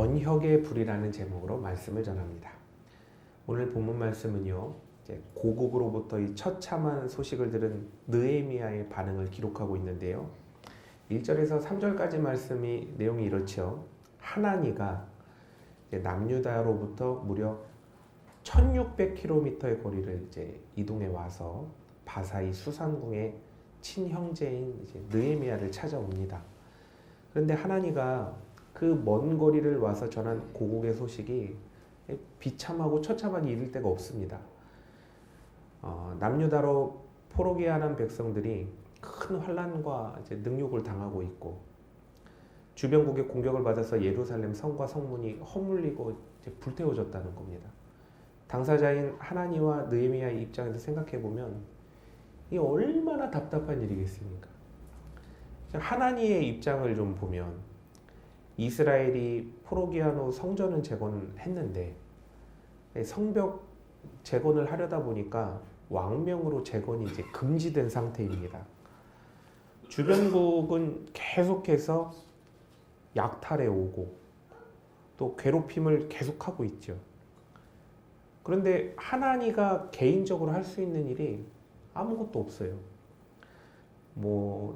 언혁의 불이라는 제목으로 말씀을 전합니다. 오늘 본문 말씀은요, 이제 고국으로부터 이 처참한 소식을 들은 느헤미야의 반응을 기록하고 있는데요. 1절에서 3절까지 말씀이 내용이 이렇죠. 하나니가 남유다로부터 무려 1600km의 거리를 이제 이동해 와서 바사의 수산궁의 친형제인 이제 느헤미야를 찾아옵니다. 그런데 하나니가 그 먼 거리를 와서 전한 고국의 소식이 비참하고 처참하게 이를 데가 없습니다. 남유다로 포로기한한 백성들이 큰 환난과 이제 능욕을 당하고 있고, 주변국의 공격을 받아서 예루살렘 성과 성문이 허물리고 이제 불태워졌다는 겁니다. 당사자인 하나니와 느헤미야의 입장에서 생각해 보면 이 얼마나 답답한 일이겠습니까? 하나니의 입장을 좀 보면 이스라엘이 포로기한 후 성전은 재건했는데 성벽 재건을 하려다 보니까 왕명으로 재건이 이제 금지된 상태입니다. 주변국은 계속해서 약탈해 오고 또 괴롭힘을 계속하고 있죠. 그런데 하나니가 개인적으로 할 수 있는 일이 아무것도 없어요.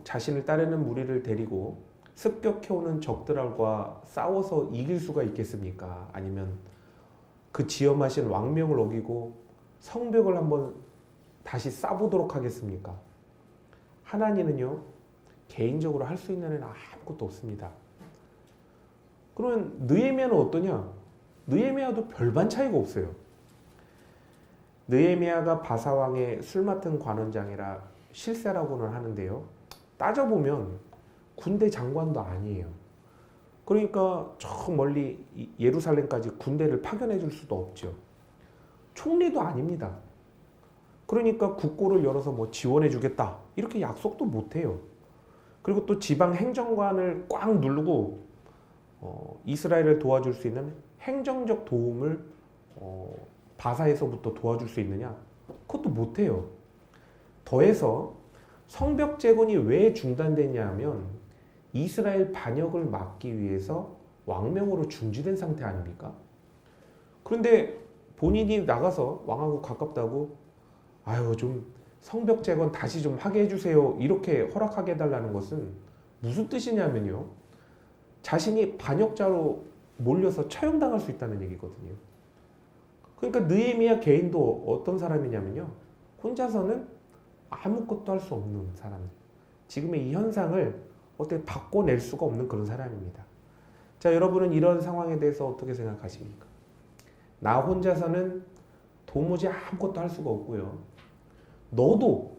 자신을 따르는 무리를 데리고 습격해오는 적들과 싸워서 이길 수가 있겠습니까? 아니면 그 지엄하신 왕명을 어기고 성벽을 한번 다시 쌓아보도록 하겠습니까? 하나님은요, 개인적으로 할 수 있는 일은 아무것도 없습니다. 그러면 느헤미야는 어떠냐? 느헤미야도 별반 차이가 없어요. 느헤미야가 바사왕의 술 맡은 관원장이라 실세라고는 하는데요. 따져보면 군대 장관도 아니에요. 그러니까 저 멀리 예루살렘까지 군대를 파견해 줄 수도 없죠. 총리도 아닙니다. 그러니까 국고를 열어서 지원해 주겠다 이렇게 약속도 못 해요. 그리고 또 지방 행정관을 꽉 누르고 이스라엘을 도와줄 수 있는 행정적 도움을 바사에서부터 도와줄 수 있느냐? 그것도 못 해요. 더해서 성벽 재건이 왜 중단됐냐 하면 이스라엘 반역을 막기 위해서 왕명으로 중지된 상태 아닙니까? 그런데 본인이 나가서 왕하고 가깝다고 좀 성벽 재건 다시 좀 하게 해주세요 이렇게 허락하게 해달라는 것은 무슨 뜻이냐면요, 자신이 반역자로 몰려서 처형당할 수 있다는 얘기거든요. 그러니까 느헤미야 개인도 어떤 사람이냐면요, 혼자서는 아무것도 할 수 없는 사람, 지금의 이 현상을 어떻게 바꿔낼 수가 없는 그런 사람입니다. 자, 여러분은 이런 상황에 대해서 어떻게 생각하십니까? 나 혼자서는 도무지 아무것도 할 수가 없고요, 너도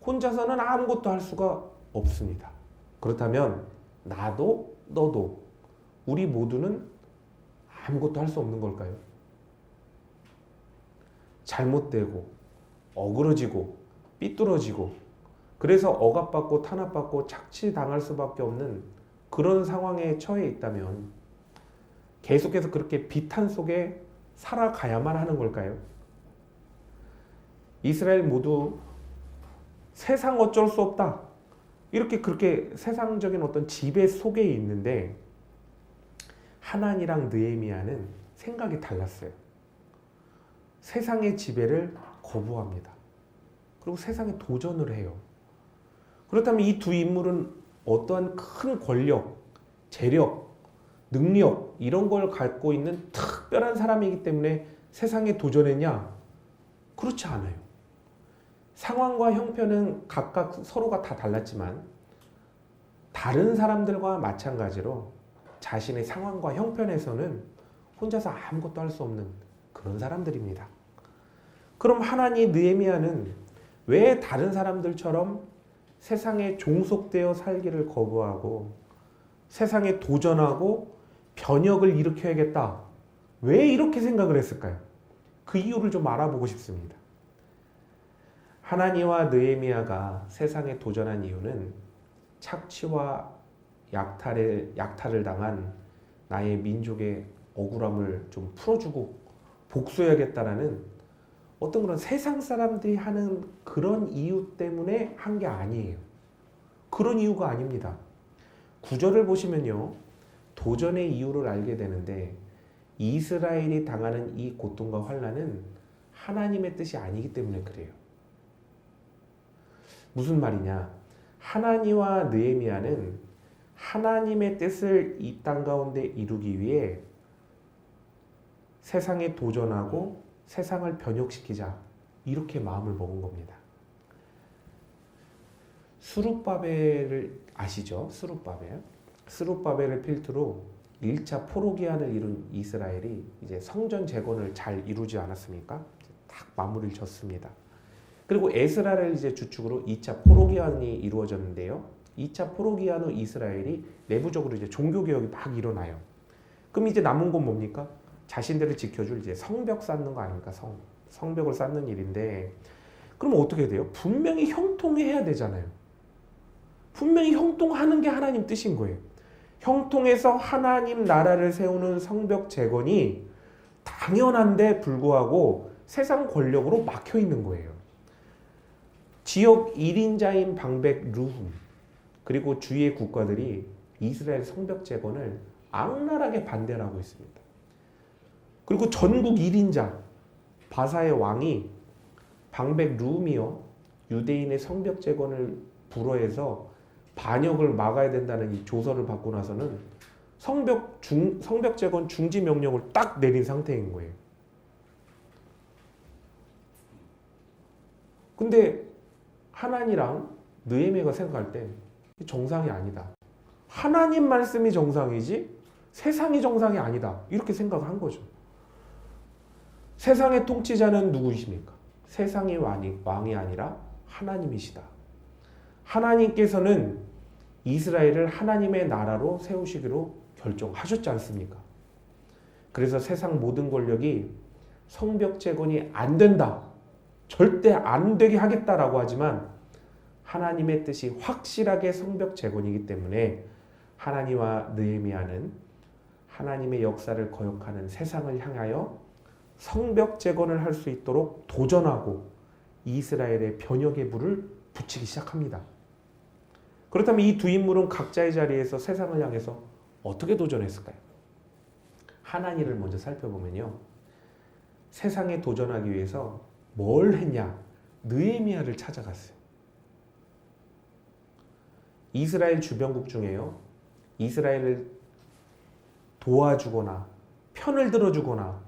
혼자서는 아무것도 할 수가 없습니다. 그렇다면 나도 너도 우리 모두는 아무것도 할 수 없는 걸까요? 잘못되고 어그러지고 삐뚤어지고 그래서 억압받고 탄압받고 착취당할 수밖에 없는 그런 상황에 처해 있다면 계속해서 그렇게 비탄 속에 살아가야만 하는 걸까요? 이스라엘 모두 세상 어쩔 수 없다 그렇게 세상적인 어떤 지배 속에 있는데, 하나니랑 느헤미야는 생각이 달랐어요. 세상의 지배를 거부합니다. 그리고 세상에 도전을 해요. 그렇다면 이 두 인물은 어떠한 큰 권력, 재력, 능력 이런 걸 갖고 있는 특별한 사람이기 때문에 세상에 도전했냐? 그렇지 않아요. 상황과 형편은 각각 서로가 다 달랐지만 다른 사람들과 마찬가지로 자신의 상황과 형편에서는 혼자서 아무것도 할 수 없는 그런 사람들입니다. 그럼 하나니 느헤미야는 왜 다른 사람들처럼 세상에 종속되어 살기를 거부하고 세상에 도전하고 변혁을 일으켜야겠다, 왜 이렇게 생각을 했을까요? 그 이유를 좀 알아보고 싶습니다. 하나니와 느헤미야가 세상에 도전한 이유는 착취와 약탈을 당한 나의 민족의 억울함을 좀 풀어주고 복수해야겠다라는 어떤 그런 세상 사람들이 하는 그런 이유 때문에 한 게 아니에요. 그런 이유가 아닙니다. 9절을 보시면요, 도전의 이유를 알게 되는데 이스라엘이 당하는 이 고통과 환난은 하나님의 뜻이 아니기 때문에 그래요. 무슨 말이냐? 하나니와 느헤미야는 하나님의 뜻을 이 땅 가운데 이루기 위해 세상에 도전하고 세상을 변혁시키자 이렇게 마음을 먹은 겁니다. 스룹바벨을 아시죠? 스룹바벨을 필두로 1차 포로기한을 이룬 이스라엘이 이제 성전 재건을 잘 이루지 않았습니까? 딱 마무리를 졌습니다. 그리고 에스라를 이제 주축으로 2차 포로기한이 이루어졌는데요. 2차 포로기한 후 이스라엘이 내부적으로 이제 종교개혁이 막 일어나요. 그럼 이제 남은 건 뭡니까? 자신들을 지켜줄 이제 성벽 쌓는 거 아닙니까? 성벽을 쌓는 일인데, 그럼 어떻게 돼요? 분명히 형통해야 되잖아요. 분명히 형통하는 게 하나님 뜻인 거예요. 형통해서 하나님 나라를 세우는 성벽 재건이 당연한데 불구하고 세상 권력으로 막혀 있는 거예요. 지역 1인자인 방백 루훔 그리고 주위의 국가들이 이스라엘 성벽 재건을 악랄하게 반대를 하고 있습니다. 그리고 전국 1인자 바사의 왕이 방백 루훔이요 유대인의 성벽 재건을 불허해서 반역을 막아야 된다는 이 조서를 받고 나서는 성벽 재건 중지 명령을 딱 내린 상태인 거예요. 근데 하나니랑 느헤미야가 생각할 때 정상이 아니다. 하나님 말씀이 정상이지 세상이 정상이 아니다. 이렇게 생각을 한 거죠. 세상의 통치자는 누구이십니까? 세상의 왕이 아니라 하나님이시다. 하나님께서는 이스라엘을 하나님의 나라로 세우시기로 결정하셨지 않습니까? 그래서 세상 모든 권력이 성벽 재건이 안 된다. 절대 안 되게 하겠다라고 하지만 하나님의 뜻이 확실하게 성벽 재건이기 때문에 하나니와 느헤미야는 하나님의 역사를 거역하는 세상을 향하여 성벽 재건을 할 수 있도록 도전하고 이스라엘의 변혁의 불을 붙이기 시작합니다. 그렇다면 이 두 인물은 각자의 자리에서 세상을 향해서 어떻게 도전했을까요? 하나니를 먼저 살펴보면요. 세상에 도전하기 위해서 뭘 했냐? 느헤미야를 찾아갔어요. 이스라엘 주변국 중에요. 이스라엘을 도와주거나 편을 들어주거나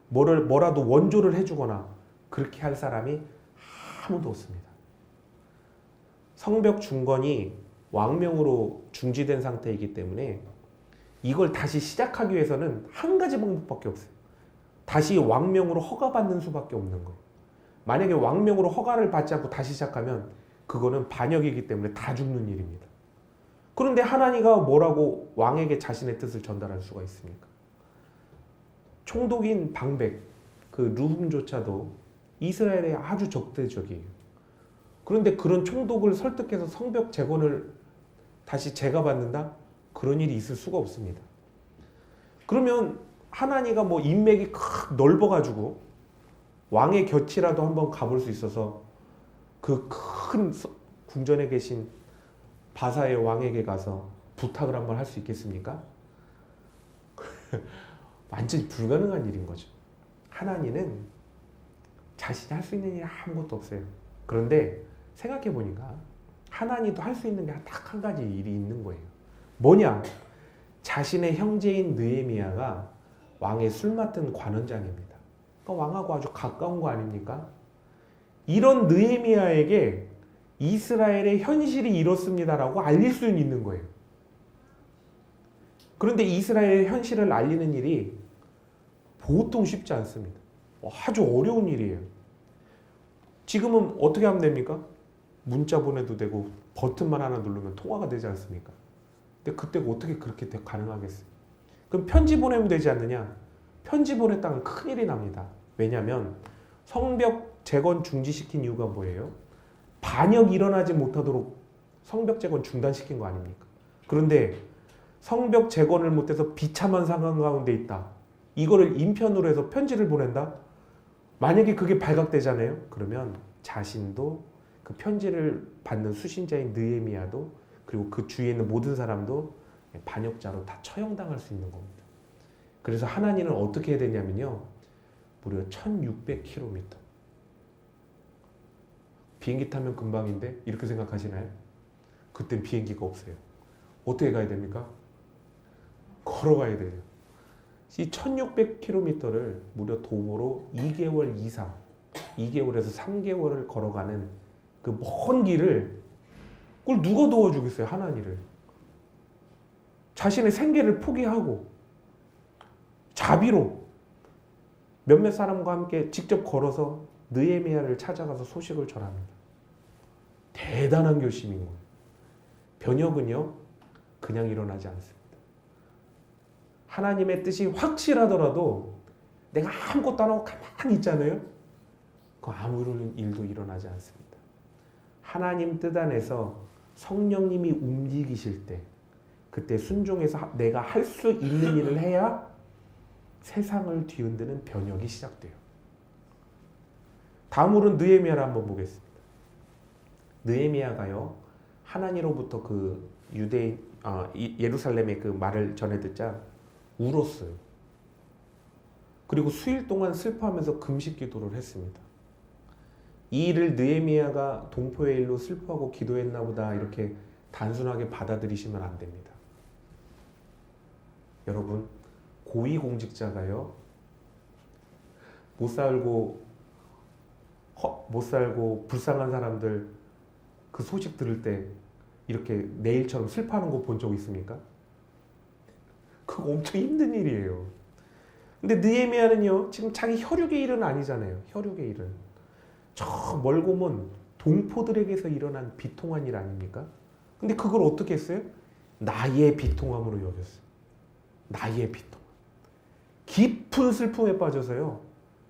뭐라도 원조를 해주거나 그렇게 할 사람이 아무도 없습니다. 성벽 중건이 왕명으로 중지된 상태이기 때문에 이걸 다시 시작하기 위해서는 한 가지 방법밖에 없어요. 다시 왕명으로 허가받는 수밖에 없는 거예요. 만약에 왕명으로 허가를 받지 않고 다시 시작하면 그거는 반역이기 때문에 다 죽는 일입니다. 그런데 하나니가 뭐라고 왕에게 자신의 뜻을 전달할 수가 있습니까? 총독인 방백, 그 루훔조차도 이스라엘에 아주 적대적이에요. 그런데 그런 총독을 설득해서 성벽 재건을 다시 재가받는다? 그런 일이 있을 수가 없습니다. 그러면 하나니가 뭐 인맥이 넓어가지고 왕의 곁이라도 한번 가볼 수 있어서 그 큰 궁전에 계신 바사의 왕에게 가서 부탁을 한번 할 수 있겠습니까? 완전히 불가능한 일인 거죠. 하나님은 자신이 할 수 있는 일이 아무것도 없어요. 그런데 생각해 보니까 하나님도 할 수 있는 게 딱 한 가지 일이 있는 거예요. 뭐냐? 자신의 형제인 느헤미야가 왕의 술 맡은 관원장입니다. 그러니까 왕하고 아주 가까운 거 아닙니까? 이런 느헤미야에게 이스라엘의 현실이 이렇습니다라고 알릴 수는 있는 거예요. 그런데 이스라엘의 현실을 알리는 일이 보통 쉽지 않습니다. 아주 어려운 일이에요. 지금은 어떻게 하면 됩니까? 문자 보내도 되고 버튼만 하나 누르면 통화가 되지 않습니까? 근데 그때 어떻게 그렇게 가능하겠어요? 그럼 편지 보내면 되지 않느냐? 편지 보냈다면 큰일이 납니다. 왜냐하면 성벽 재건 중지시킨 이유가 뭐예요? 반역이 일어나지 못하도록 성벽 재건 중단시킨 거 아닙니까? 그런데 성벽 재건을 못해서 비참한 상황 가운데 있다. 이거를 인편으로 해서 편지를 보낸다? 만약에 그게 발각되잖아요. 그러면 자신도 그 편지를 받는 수신자인 느헤미야도 그리고 그 주위에 있는 모든 사람도 반역자로 다 처형당할 수 있는 겁니다. 그래서 하나니는 어떻게 해야 되냐면요. 무려 1600km. 비행기 타면 금방인데 이렇게 생각하시나요? 그땐 비행기가 없어요. 어떻게 가야 됩니까? 걸어가야 돼요. 이 1600km를 무려 도보로 2개월 이상, 2개월에서 3개월을 걸어가는 그 먼 길을 그걸 누가 도와주겠어요? 하나니를. 자신의 생계를 포기하고 자비로 몇몇 사람과 함께 직접 걸어서 느헤미야를 찾아가서 소식을 전합니다. 대단한 결심인 거예요. 변혁은요, 그냥 일어나지 않습니다. 하나님의 뜻이 확실하더라도 내가 아무것도 안 하고 가만히 있잖아요. 그 아무런 일도 일어나지 않습니다. 하나님 뜻 안에서 성령님이 움직이실 때 그때 순종해서 내가 할 수 있는 일을 해야 세상을 뒤흔드는 변혁이 시작돼요. 다음으로는 느헤미야를 한번 보겠습니다. 느헤미야가요, 하나님으로부터 그 예루살렘의 그 말을 전해 듣자 울었어요. 그리고 수일 동안 슬퍼하면서 금식 기도를 했습니다. 이 일을 느헤미야가 동포의 일로 슬퍼하고 기도했나 보다 이렇게 단순하게 받아들이시면 안 됩니다. 여러분, 고위공직자가요, 못 살고 불쌍한 사람들 그 소식 들을 때 이렇게 내일처럼 슬퍼하는 거 본 적 있습니까? 그거 엄청 힘든 일이에요. 근데 느헤미야는요, 지금 자기 혈육의 일은 아니잖아요. 혈육의 일은 저 멀고 먼 동포들에게서 일어난 비통한 일 아닙니까? 근데 그걸 어떻게 했어요? 나의 비통함으로 여겼어요. 나의 비통. 깊은 슬픔에 빠져서요,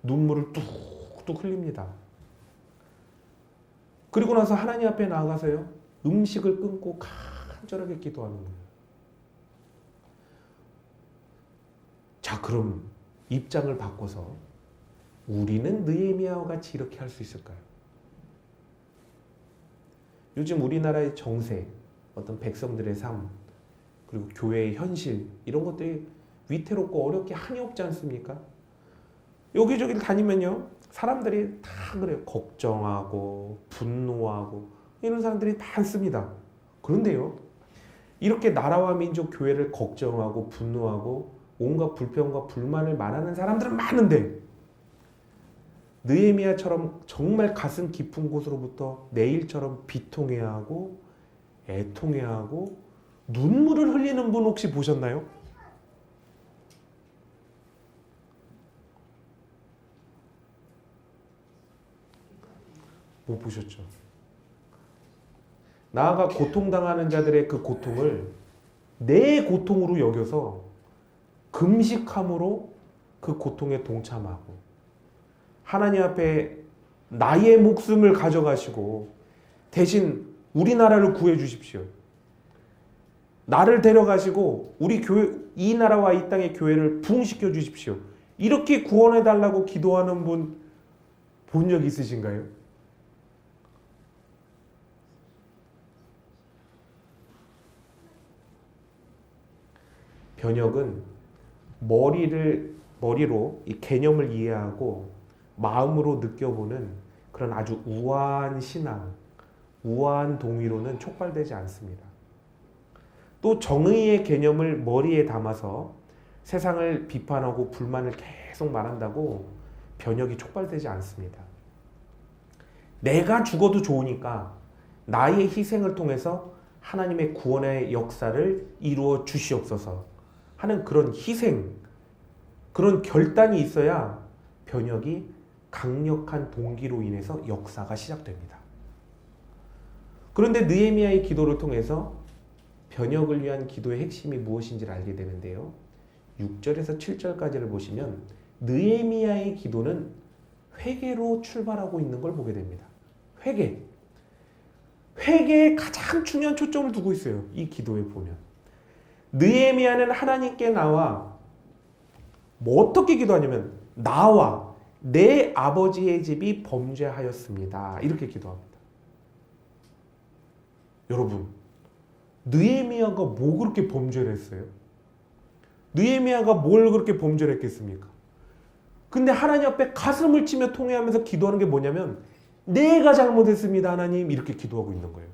눈물을 뚝뚝 흘립니다. 그리고 나서 하나님 앞에 나아가서요, 음식을 끊고 간절하게 기도하는 거예요. 자, 그럼 입장을 바꿔서 우리는 느헤미야와 같이 이렇게 할 수 있을까요? 요즘 우리나라의 정세, 어떤 백성들의 삶, 그리고 교회의 현실, 이런 것들이 위태롭고 어렵게 한이 없지 않습니까? 여기저기를 다니면요, 사람들이 다 그래요. 걱정하고 분노하고 이런 사람들이 많습니다. 그런데요, 이렇게 나라와 민족, 교회를 걱정하고 분노하고 온갖 불평과 불만을 말하는 사람들은 많은데, 느헤미야처럼 정말 가슴 깊은 곳으로부터 내일처럼 비통해야 하고 애통해야 하고 눈물을 흘리는 분 혹시 보셨나요? 못 보셨죠? 나아가 고통당하는 자들의 그 고통을 내 고통으로 여겨서 금식함으로 그 고통에 동참하고 하나님 앞에 나의 목숨을 가져가시고 대신 우리나라를 구해 주십시오. 나를 데려가시고 우리 교회, 이 나라와 이 땅의 교회를 부흥시켜 주십시오. 이렇게 구원해 달라고 기도하는 분 본 적 있으신가요? 변혁은 머리로 이 개념을 이해하고 마음으로 느껴보는 그런 아주 우아한 신앙, 우아한 동의로는 촉발되지 않습니다. 또 정의의 개념을 머리에 담아서 세상을 비판하고 불만을 계속 말한다고 변혁이 촉발되지 않습니다. 내가 죽어도 좋으니까 나의 희생을 통해서 하나님의 구원의 역사를 이루어 주시옵소서 하는 그런 희생, 그런 결단이 있어야 변혁이 강력한 동기로 인해서 역사가 시작됩니다. 그런데 느헤미야의 기도를 통해서 변혁을 위한 기도의 핵심이 무엇인지를 알게 되는데요. 6절에서 7절까지를 보시면 느헤미야의 기도는 회개로 출발하고 있는 걸 보게 됩니다. 회개에 가장 중요한 초점을 두고 있어요. 이 기도에 보면 느헤미야는 하나님께 나와 뭐 어떻게 기도하냐면 나와 내 아버지의 집이 범죄하였습니다. 이렇게 기도합니다. 여러분, 느헤미야가 뭐 그렇게 범죄를 했어요? 느헤미야가 뭘 그렇게 범죄를 했겠습니까? 근데 하나님 앞에 가슴을 치며 통회하면서 기도하는 게 뭐냐면 내가 잘못했습니다 하나님 이렇게 기도하고 있는 거예요.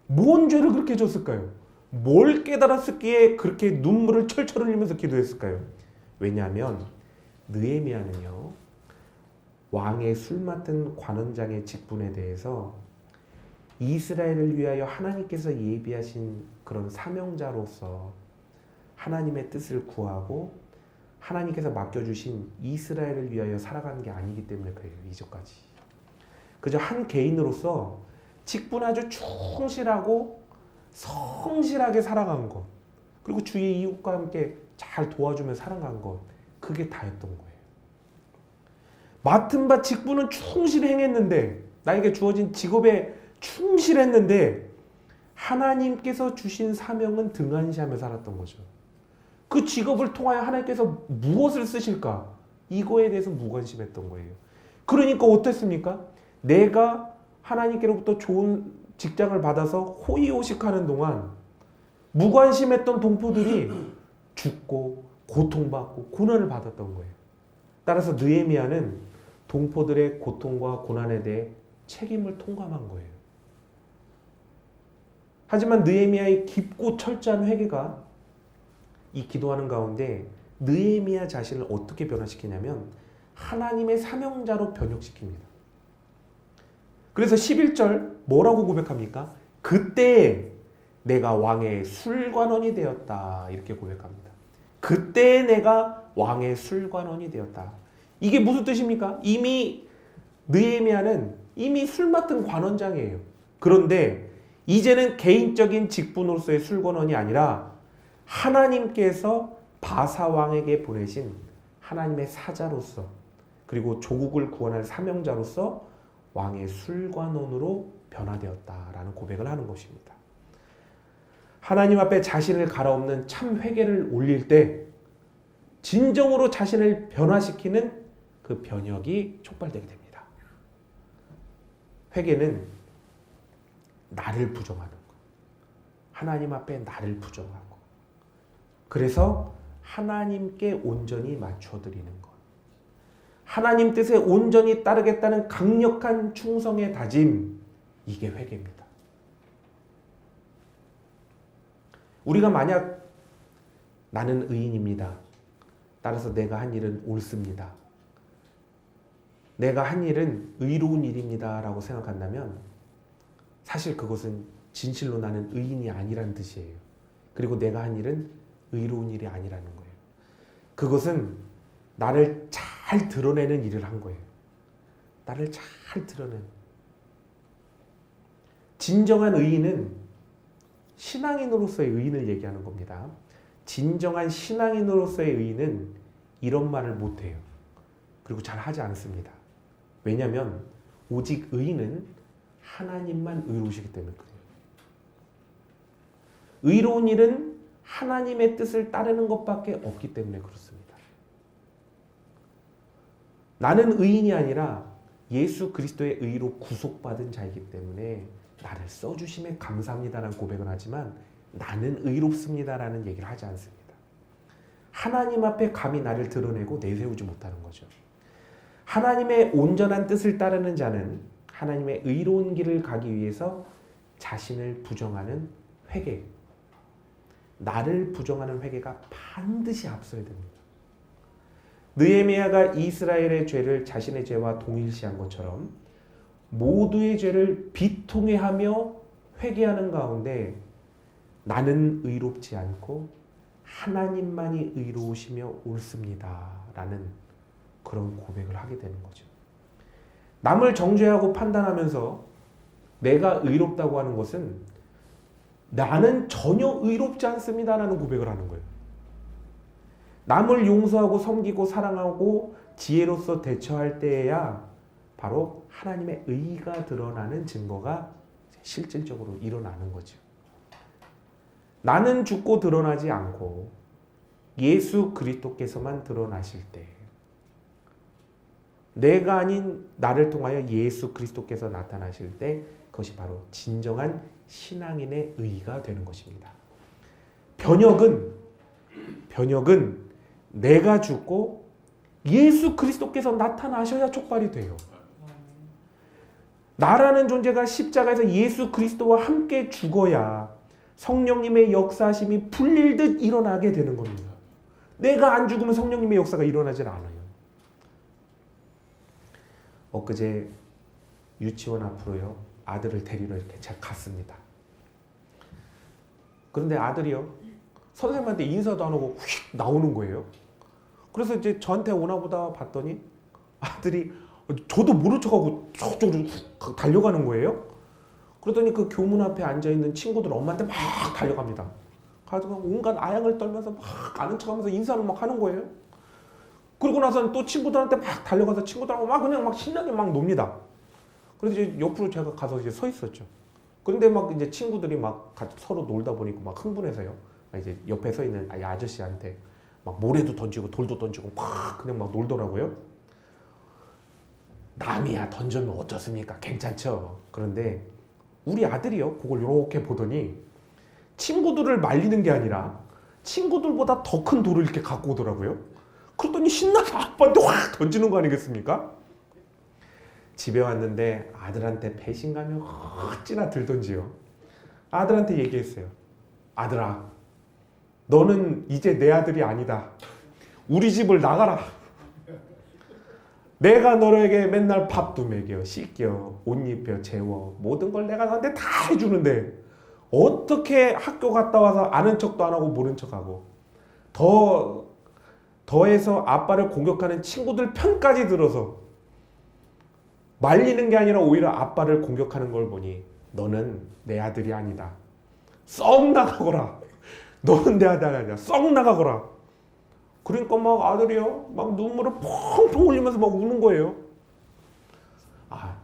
뭔 죄를 그렇게 졌을까요? 뭘 깨달았었기에 그렇게 눈물을 철철 흘리면서 기도했을까요? 왜냐하면 느헤미야는요 왕의 술 맡은 관원장의 직분에 대해서 이스라엘을 위하여 하나님께서 예비하신 그런 사명자로서 하나님의 뜻을 구하고 하나님께서 맡겨주신 이스라엘을 위하여 살아가는 게 아니기 때문에 그래요. 이전까지 그저 한 개인으로서 직분 아주 충실하고 성실하게 살아간 것 그리고 주의 이웃과 함께 잘 도와주며 살아간 것 그게 다였던 거예요. 맡은 바 직분은 충실히 행했는데 나에게 주어진 직업에 충실했는데 하나님께서 주신 사명은 등한시하며 살았던 거죠. 그 직업을 통하여 하나님께서 무엇을 쓰실까? 이거에 대해서 무관심했던 거예요. 그러니까 어땠습니까? 내가 하나님께로부터 좋은 직장을 받아서 호의호식하는 동안 무관심했던 동포들이 죽고 고통받고 고난을 받았던 거예요. 따라서 느헤미야는 동포들의 고통과 고난에 대해 책임을 통감한 거예요. 하지만 느헤미야의 깊고 철저한 회개가 이 기도하는 가운데 느헤미야 자신을 어떻게 변화시키냐면 하나님의 사명자로 변혁시킵니다. 그래서 11절 뭐라고 고백합니까? 그때 내가 왕의 술관원이 되었다 이렇게 고백합니다. 그때 내가 왕의 술관원이 되었다. 이게 무슨 뜻입니까? 이미 느헤미야는 이미 술 맡은 관원장이에요. 그런데 이제는 개인적인 직분으로서의 술관원이 아니라 하나님께서 바사 왕에게 보내신 하나님의 사자로서 그리고 조국을 구원할 사명자로서 왕의 술관원으로 변화되었다라는 고백을 하는 것입니다. 하나님 앞에 자신을 갈아엎는 참 회개를 올릴 때 진정으로 자신을 변화시키는 그 변혁이 촉발되게 됩니다. 회개는 나를 부정하는 것. 하나님 앞에 나를 부정하고 그래서 하나님께 온전히 맞춰드리는 것. 하나님 뜻에 온전히 따르겠다는 강력한 충성의 다짐 이게 회개입니다. 우리가 만약 나는 의인입니다. 따라서 내가 한 일은 옳습니다. 내가 한 일은 의로운 일입니다. 라고 생각한다면 사실 그것은 진실로 나는 의인이 아니라는 뜻이에요. 그리고 내가 한 일은 의로운 일이 아니라는 거예요. 그것은 나를 잘 드러내는 일을 한 거예요. 나를 잘 드러내는. 진정한 의인은 신앙인으로서의 의인을 얘기하는 겁니다. 진정한 신앙인으로서의 의인은 이런 말을 못해요. 그리고 잘 하지 않습니다. 왜냐하면 오직 의인은 하나님만 의로우시기 때문에 그래요. 의로운 일은 하나님의 뜻을 따르는 것밖에 없기 때문에 그렇습니다. 나는 의인이 아니라 예수 그리스도의 의로 구속받은 자이기 때문에 나를 써주심에 감사합니다라는 고백은 하지만 나는 의롭습니다라는 얘기를 하지 않습니다. 하나님 앞에 감히 나를 드러내고 내세우지 못하는 거죠. 하나님의 온전한 뜻을 따르는 자는 하나님의 의로운 길을 가기 위해서 자신을 부정하는 회개, 나를 부정하는 회개가 반드시 앞서야 됩니다. 느헤미야가 이스라엘의 죄를 자신의 죄와 동일시한 것처럼 모두의 죄를 비통해하며 회개하는 가운데 나는 의롭지 않고 하나님만이 의로우시며 옳습니다 라는 그런 고백을 하게 되는 거죠. 남을 정죄하고 판단하면서 내가 의롭다고 하는 것은 나는 전혀 의롭지 않습니다 라는 고백을 하는 거예요. 남을 용서하고 섬기고 사랑하고 지혜로서 대처할 때에야 바로 하나님의 의가 드러나는 증거가 실질적으로 일어나는 거죠. 나는 죽고 드러나지 않고 예수 그리스도께서만 드러나실 때 내가 아닌 나를 통하여 예수 그리스도께서 나타나실 때 그것이 바로 진정한 신앙인의 의가 되는 것입니다. 변혁은 내가 죽고 예수 그리스도께서 나타나셔야 촉발이 돼요. 나라는 존재가 십자가에서 예수 그리스도와 함께 죽어야 성령님의 역사심이 불릴듯 일어나게 되는 겁니다. 내가 안 죽으면 성령님의 역사가 일어나질 않아요. 엊그제 유치원 앞으로요, 아들을 데리러 이렇게 제가 갔습니다. 그런데 아들이요, 선생님한테 인사도 안 하고 휙 나오는 거예요. 그래서 이제 저한테 오나 보다 봤더니 아들이 저도 모른 척하고 저쪽으로 달려가는 거예요. 그러더니 그 교문 앞에 앉아있는 친구들 엄마한테 막 달려갑니다. 가지고 온갖 아양을 떨면서 막 아는 척하면서 인사를 막 하는 거예요. 그러고 나서는 또 친구들한테 막 달려가서 친구들하고 막 그냥 막 신나게 막 놉니다. 그래서 이제 옆으로 제가 가서 이제 서 있었죠. 그런데 막 이제 친구들이 막 같이 서로 놀다 보니까 막 흥분해서요. 이제 옆에 서 있는 아저씨한테 막 모래도 던지고 돌도 던지고 막 그냥 막 놀더라고요. 남이야 던지면 어쩌습니까? 괜찮죠. 그런데 우리 아들이요, 그걸 이렇게 보더니 친구들을 말리는 게 아니라 친구들보다 더 큰 돌을 이렇게 갖고 오더라고요. 그러더니 신나서 아빠한테 확 던지는 거 아니겠습니까? 집에 왔는데 아들한테 배신감이 어찌나 들던지요. 아들한테 얘기했어요. 아들아, 너는 이제 내 아들이 아니다. 우리 집을 나가라. 내가 너에게 맨날 밥도 먹여, 씻겨, 옷 입혀, 재워, 모든 걸 내가 너한테 다 해주는데 어떻게 학교 갔다 와서 아는 척도 안 하고 모른 척하고 더해서 아빠를 공격하는 친구들 편까지 들어서 말리는 게 아니라 오히려 아빠를 공격하는 걸 보니 너는 내 아들이 아니다. 썩 나가거라. 너는 내 아들이 아니야. 썩 나가거라. 그러니까 막 아들이요, 막 눈물을 펑펑 흘리면서 막 우는 거예요. 아,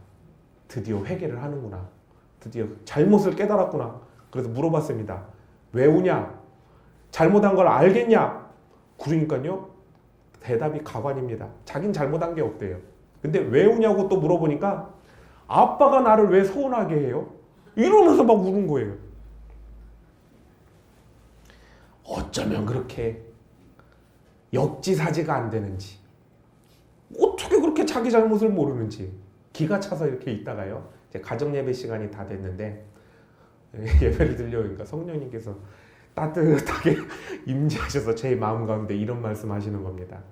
드디어 회개를 하는구나. 드디어 잘못을 깨달았구나. 그래서 물어봤습니다. 왜 우냐? 잘못한 걸 알겠냐? 그러니까요, 대답이 가관입니다. 자긴 잘못한 게 없대요. 근데 왜 우냐고 또 물어보니까 아빠가 나를 왜 서운하게 해요? 이러면서 막 우는 거예요. 어쩌면 그렇게 역지사지가 안 되는지, 어떻게 그렇게 자기 잘못을 모르는지 기가 차서 이렇게 있다가요, 이제 가정 예배 시간이 다 됐는데 예배를 드려오니까 성령님께서 따뜻하게 임재하셔서 제 마음 가운데 이런 말씀하시는 겁니다.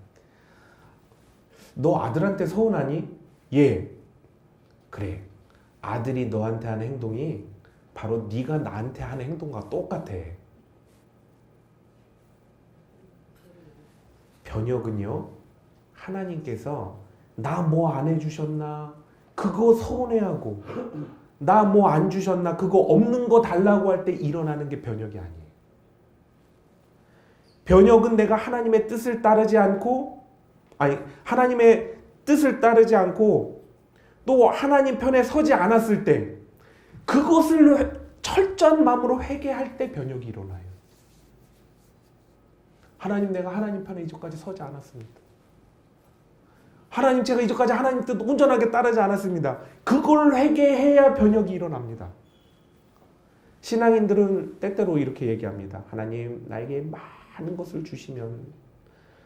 너 아들한테 서운하니? 예. 그래. 아들이 너한테 하는 행동이 바로 네가 나한테 하는 행동과 똑같아. 변혁은요, 하나님께서 나 뭐 안 해주셨나? 그거 서운해하고 나 뭐 안 주셨나? 그거 없는 거 달라고 할 때 일어나는 게 변혁이 아니에요. 변혁은 내가 하나님의 뜻을 따르지 않고, 하나님의 뜻을 따르지 않고 또 하나님 편에 서지 않았을 때 그것을 철저한 마음으로 회개할 때 변혁이 일어나요. 하나님, 내가 하나님 편에 이전까지 서지 않았습니다. 하나님, 제가 이전까지 하나님 뜻 온전하게 따르지 않았습니다. 그걸 회개해야 변혁이 일어납니다. 신앙인들은 때때로 이렇게 얘기합니다. 하나님, 나에게 많은 것을 주시면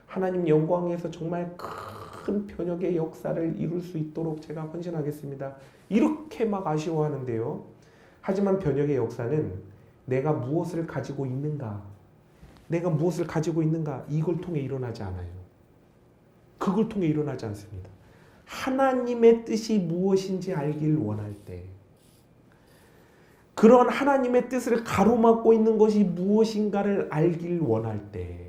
하나님 영광에서 정말 큰 변혁의 역사를 이룰 수 있도록 제가 헌신하겠습니다. 이렇게 막 아쉬워하는데요. 하지만 변혁의 역사는 내가 무엇을 가지고 있는가, 내가 무엇을 가지고 있는가, 이걸 통해 일어나지 않아요. 그걸 통해 일어나지 않습니다. 하나님의 뜻이 무엇인지 알길 원할 때, 그런 하나님의 뜻을 가로막고 있는 것이 무엇인가를 알길 원할 때,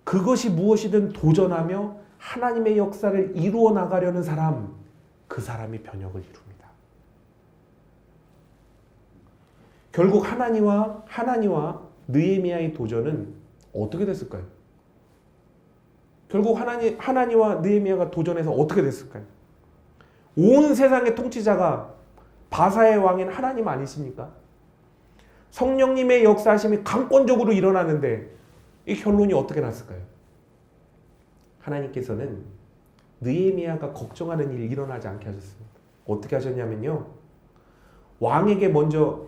그것이 무엇이든 도전하며 하나님의 역사를 이루어 나가려는 사람, 그 사람이 변혁을 이룹니다. 결국 하나니와 느헤미야의 도전은 어떻게 됐을까요? 결국 하나니와 느헤미야가 도전해서 어떻게 됐을까요? 온 세상의 통치자가 바사의 왕인 하나님 아니십니까? 성령님의 역사하심이 강권적으로 일어나는데 이 결론이 어떻게 났을까요? 하나님께서는 느헤미야가 걱정하는 일이 일어나지 않게 하셨습니다. 어떻게 하셨냐면요, 왕에게 먼저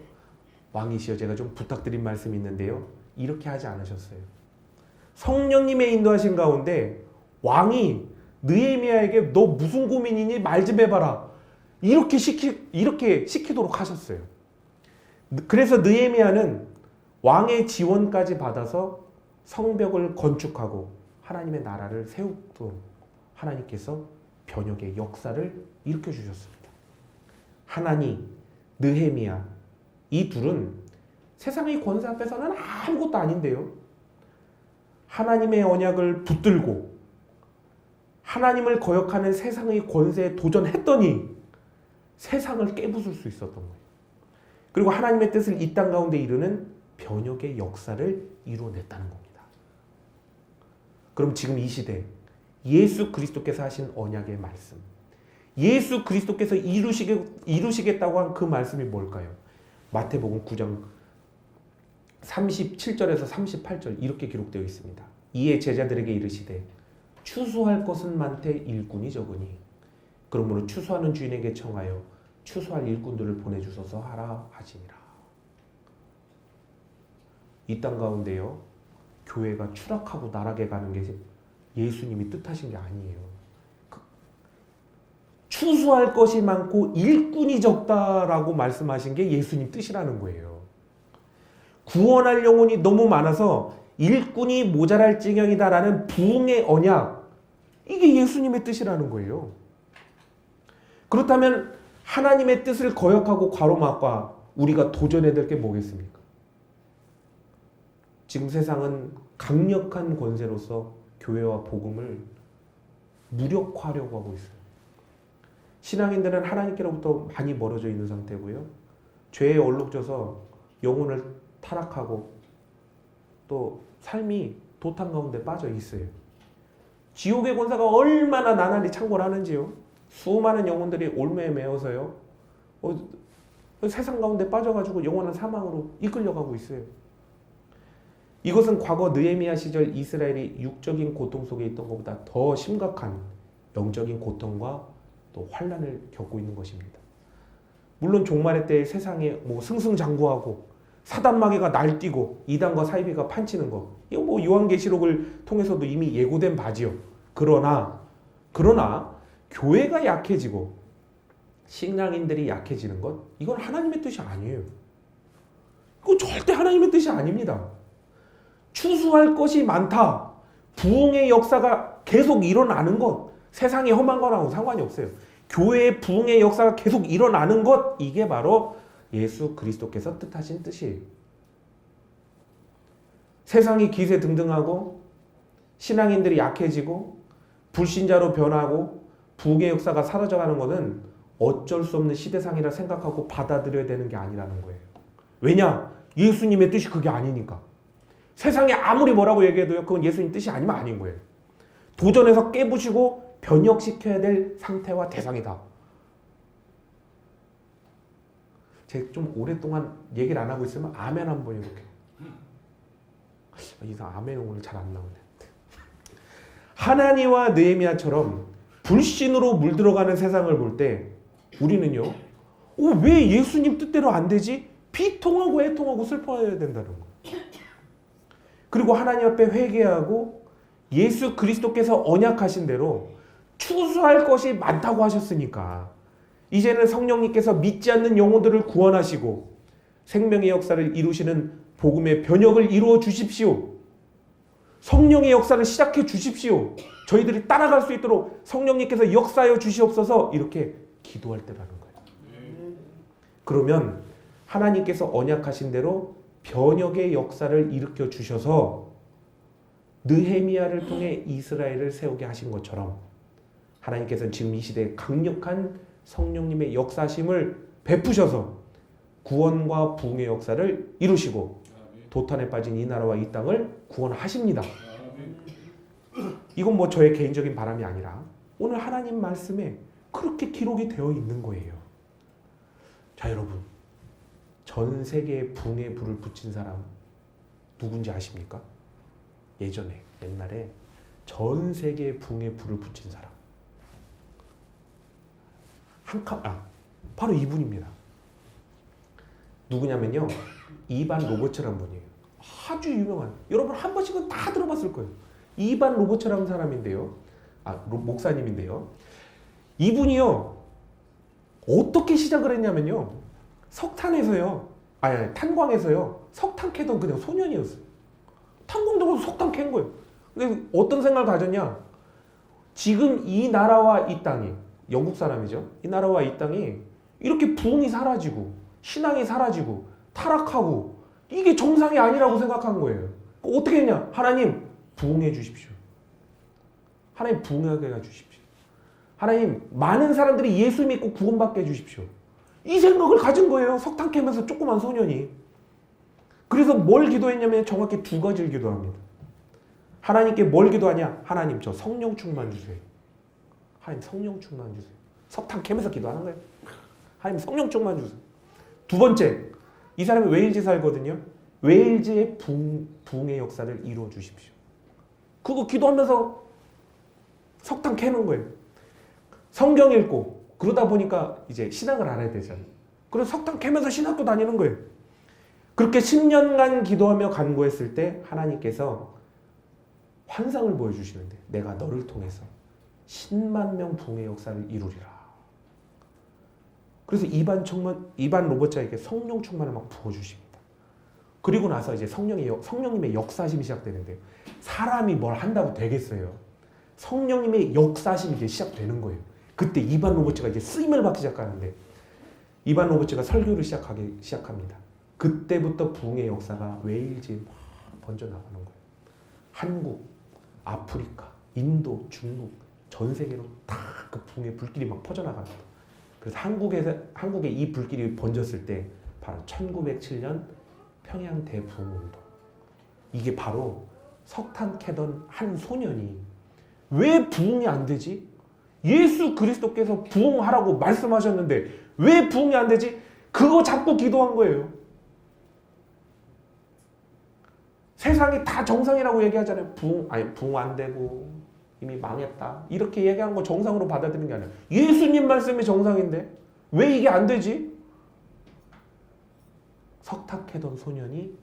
왕이시여 제가 좀 부탁드린 말씀이 있는데요. 이렇게 하지 않으셨어요. 성령님의 인도하신 가운데 왕이 느헤미야에게 너 무슨 고민이니 말 좀 해봐라. 이렇게 시키도록 하셨어요. 그래서 느헤미야는 왕의 지원까지 받아서 성벽을 건축하고 하나님의 나라를 세우도록 하나님께서 변혁의 역사를 일으켜 주셨습니다. 하나니, 느헤미야 이 둘은 세상의 권세 앞에서는 아무것도 아닌데요. 하나님의 언약을 붙들고 하나님을 거역하는 세상의 권세에 도전했더니 세상을 깨부술 수 있었던 거예요. 그리고 하나님의 뜻을 이 땅 가운데 이루는 변혁의 역사를 이루어냈다는 겁니다. 그럼 지금 이 시대 예수 그리스도께서 하신 언약의 말씀, 예수 그리스도께서 이루시겠다고 한 그 말씀이 뭘까요? 마태복음 9장 37절에서 38절 이렇게 기록되어 있습니다. 이에 제자들에게 이르시되 추수할 것은 많되 일꾼이 적으니 그러므로 추수하는 주인에게 청하여 추수할 일꾼들을 보내주소서 하라 하시니라. 이 땅 가운데요, 교회가 추락하고 나락에 가는 게 예수님이 뜻하신 게 아니에요. 추수할 것이 많고 일꾼이 적다라고 말씀하신 게 예수님 뜻이라는 거예요. 구원할 영혼이 너무 많아서 일꾼이 모자랄 지경이다라는 부흥의 언약, 이게 예수님의 뜻이라는 거예요. 그렇다면 하나님의 뜻을 거역하고 가로막과 우리가 도전해야 될 게 뭐겠습니까? 지금 세상은 강력한 권세로서 교회와 복음을 무력화하려고 하고 있어요. 신앙인들은 하나님께로부터 많이 멀어져 있는 상태고요. 죄에 얼룩져서 영혼을 타락하고 또 삶이 도탄 가운데 빠져 있어요. 지옥의 권사가 얼마나 나날이 창궐하는지요. 수많은 영혼들이 올매에 매어서요. 세상 가운데 빠져가지고 영원한 사망으로 이끌려가고 있어요. 이것은 과거 느헤미야 시절 이스라엘이 육적인 고통 속에 있던 것보다 더 심각한 영적인 고통과 또 환난을 겪고 있는 것입니다. 물론 종말의 때에 세상에 승승장구하고 사단 마귀가 날뛰고 이단과 사이비가 판치는 것, 이거 요한계시록을 통해서도 이미 예고된 바지요. 그러나 교회가 약해지고 신앙인들이 약해지는 것, 이건 하나님의 뜻이 아니에요. 이거 절대 하나님의 뜻이 아닙니다. 추수할 것이 많다. 부흥의 역사가 계속 일어나는 것, 세상의 험한 거랑은 상관이 없어요. 교회의 부흥의 역사가 계속 일어나는 것, 이게 바로 예수 그리스도께서 뜻하신 뜻이에요. 세상이 기세등등하고 신앙인들이 약해지고 불신자로 변하고 부흥의 역사가 사라져가는 것은 어쩔 수 없는 시대상이라 생각하고 받아들여야 되는 게 아니라는 거예요. 왜냐? 예수님의 뜻이 그게 아니니까. 세상에 아무리 뭐라고 얘기해도요, 그건 예수님 뜻이 아니면 아닌 거예요. 도전해서 깨부시고 변혁시켜야 될 상태와 대상이다. 제가 좀 오랫동안 얘기를 안 하고 있으면 아멘 한번 해볼게요. 이상 아멘 오늘 잘 안 나오네. 하나니와 느헤미야처럼 불신으로 물들어가는 세상을 볼 때 우리는요, 왜 예수님 뜻대로 안 되지? 비통하고 애통하고 슬퍼해야 된다는 거. 그리고 하나님 앞에 회개하고 예수 그리스도께서 언약하신 대로 추수할 것이 많다고 하셨으니까 이제는 성령님께서 믿지 않는 영혼들을 구원하시고 생명의 역사를 이루시는 복음의 변혁을 이루어 주십시오. 성령의 역사를 시작해 주십시오. 저희들이 따라갈 수 있도록 성령님께서 역사하여 주시옵소서, 이렇게 기도할 때라는 거예요. 그러면 하나님께서 언약하신 대로 변혁의 역사를 일으켜 주셔서 느헤미야를 통해 이스라엘을 세우게 하신 것처럼 하나님께서는 지금 이 시대에 강력한 성령님의 역사심을 베푸셔서 구원과 부흥의 역사를 이루시고 도탄에 빠진 이 나라와 이 땅을 구원하십니다. 이건 저의 개인적인 바람이 아니라 오늘 하나님 말씀에 그렇게 기록이 되어 있는 거예요. 자, 여러분, 전 세계에 부흥의 불을 붙인 사람 누군지 아십니까? 옛날에 전 세계에 부흥의 불을 붙인 사람 바로 이분입니다. 누구냐면요. 이반 로버츠라는 분이에요. 아주 유명한. 여러분 한 번씩은 다 들어봤을 거예요. 이반 로버츠라는 사람인데요. 목사님인데요. 이분이요. 어떻게 시작을 했냐면요. 석탄에서요. 아니, 탄광에서요. 석탄 캐던 그냥 소년이었어요. 탄광 들어서 석탄 캔 거예요. 근데 어떤 생각을 가졌냐? 지금 이 나라와 이 땅이, 영국 사람이죠. 이 나라와 이 땅이 이렇게 부흥이 사라지고 신앙이 사라지고 타락하고 이게 정상이 아니라고 생각한 거예요. 어떻게 했냐? 하나님 부흥해 주십시오. 하나님 부흥하게 해주십시오. 하나님 많은 사람들이 예수 믿고 구원받게 해주십시오. 이 생각을 가진 거예요. 석탄 캐면서 조그만 소년이. 그래서 뭘 기도했냐면 정확히 두 가지를 기도합니다. 하나님께 뭘 기도하냐? 하나님 저 성령 충만 주세요. 하나님 성령 충만 주세요. 석탄 캐면서 기도하는 거예요. 하나님 성령 충만 주세요. 두 번째, 이 사람이 웨일즈 살거든요. 웨일즈의 부흥의 역사를 이루어 주십시오. 그거 기도하면서 석탄 캐는 거예요. 성경 읽고 그러다 보니까 이제 신학을 알아야 되잖아요. 그래서 석탄 캐면서 신학교 다니는 거예요. 그렇게 10년간 기도하며 간구했을 때 하나님께서 환상을 보여주시는데 내가 너를 통해서 10만 명 부흥의 역사를 이루리라. 그래서 이반 로버츠에게 성령 충만을 막 부어주십니다. 그리고 나서 이제 성령님의 역사심이 시작되는데요. 사람이 뭘 한다고 되겠어요. 성령님의 역사심이 이제 시작되는 거예요. 그때 이반 로버츠가 이제 쓰임을 받기 시작하는데 이반 로버츠가 설교를 시작합니다. 그때부터 부흥의 역사가 웨일즈에 막 번져나가는 거예요. 한국, 아프리카, 인도, 중국 전 세계로 다 그 부흥의 불길이 막 퍼져나갑니다. 그래서 한국에 이 불길이 번졌을 때 바로 1907년 평양 대부흥운동. 이게 바로 석탄 캐던 한 소년이 왜 부흥이 안 되지? 예수 그리스도께서 부흥하라고 말씀하셨는데 왜 부흥이 안 되지? 그거 잡고 기도한 거예요. 세상이 다 정상이라고 얘기하잖아요. 부흥 안 되고 이미 망했다. 이렇게 얘기하는 거 정상으로 받아들이는 게 아니라 예수님 말씀이 정상인데 왜 이게 안 되지? 석탄 캐던 소년이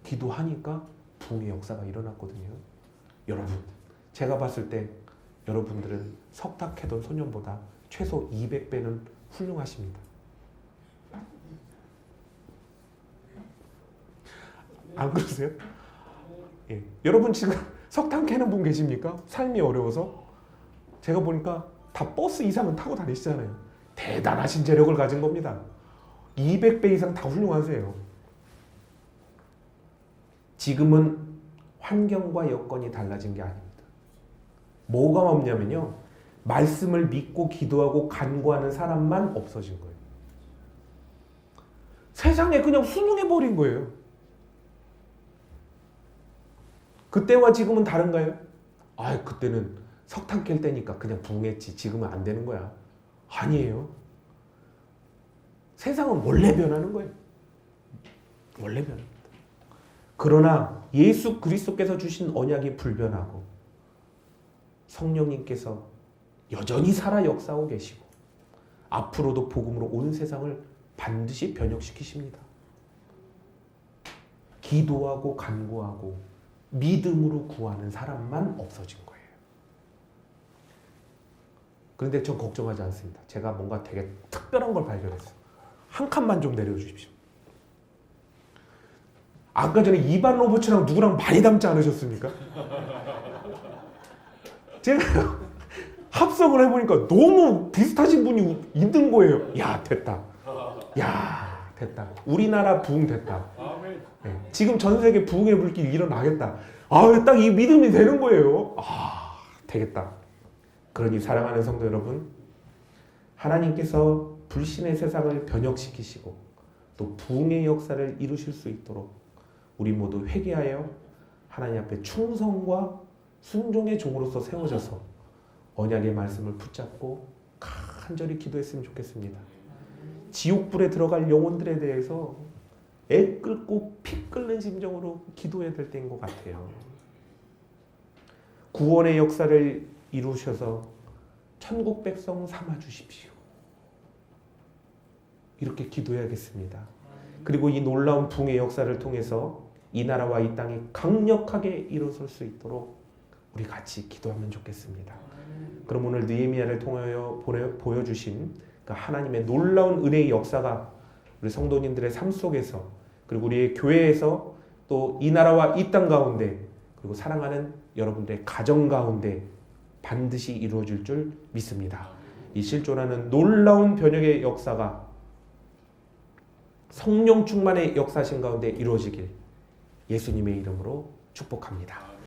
기도하니까 부흥의 역사가 일어났거든요. 여러분, 제가 봤을 때 여러분들은 석탄 캐던 소년보다 최소 200배는 훌륭하십니다. 안 그러세요? 예. 여러분 지금 석탄 캐는 분 계십니까? 삶이 어려워서? 제가 보니까 다 버스 이상은 타고 다니시잖아요. 대단하신 재력을 가진 겁니다. 200배 이상 다 훌륭하세요. 지금은 환경과 여건이 달라진 게 아닙니다. 뭐가 없냐면요. 말씀을 믿고 기도하고 간구하는 사람만 없어진 거예요. 세상에 그냥 순응해버린 거예요. 그때와 지금은 다른가요? 그때는 석탄 캘 때니까 그냥 부흥했지. 지금은 안 되는 거야. 아니에요. 세상은 원래 변하는 거예요. 원래 변합니다. 그러나 예수 그리스도께서 주신 언약이 불변하고 성령님께서 여전히 살아 역사하고 계시고 앞으로도 복음으로 온 세상을 반드시 변혁시키십니다. 기도하고 간구하고 믿음으로 구하는 사람만 없어진 거예요. 그런데 전 걱정하지 않습니다. 제가 뭔가 되게 특별한 걸 발견했어요. 한 칸만 좀 내려주십시오. 아까 전에 이반 로버츠랑 누구랑 많이 닮지 않으셨습니까? 제가 합성을 해보니까 너무 비슷하신 분이 있는 거예요. 야, 됐다. 야, 됐다. 우리나라 부흥 됐다. 네, 지금 전 세계 부흥의 불길이 일어나겠다. 딱 이 믿음이 되는 거예요. 되겠다. 그러니 사랑하는 성도 여러분, 하나님께서 불신의 세상을 변혁시키시고 또 부흥의 역사를 이루실 수 있도록 우리 모두 회개하여 하나님 앞에 충성과 순종의 종으로서 세워져서 언약의 말씀을 붙잡고 간절히 기도했으면 좋겠습니다. 지옥불에 들어갈 영혼들에 대해서 애 끓고 피 끓는 심정으로 기도해야 될 때인 것 같아요. 구원의 역사를 이루셔서 천국 백성 삼아 주십시오. 이렇게 기도해야겠습니다. 그리고 이 놀라운 붕의 역사를 통해서 이 나라와 이 땅이 강력하게 일어설 수 있도록 우리 같이 기도하면 좋겠습니다. 그럼 오늘 느헤미야를 통하여 보여주신 그 하나님의 놀라운 은혜의 역사가 우리 성도님들의 삶 속에서 그리고 우리의 교회에서 또 이 나라와 이 땅 가운데 그리고 사랑하는 여러분들의 가정 가운데 반드시 이루어질 줄 믿습니다. 이 실존하는 놀라운 변혁의 역사가 성령 충만의 역사신 가운데 이루어지길 예수님의 이름으로 축복합니다.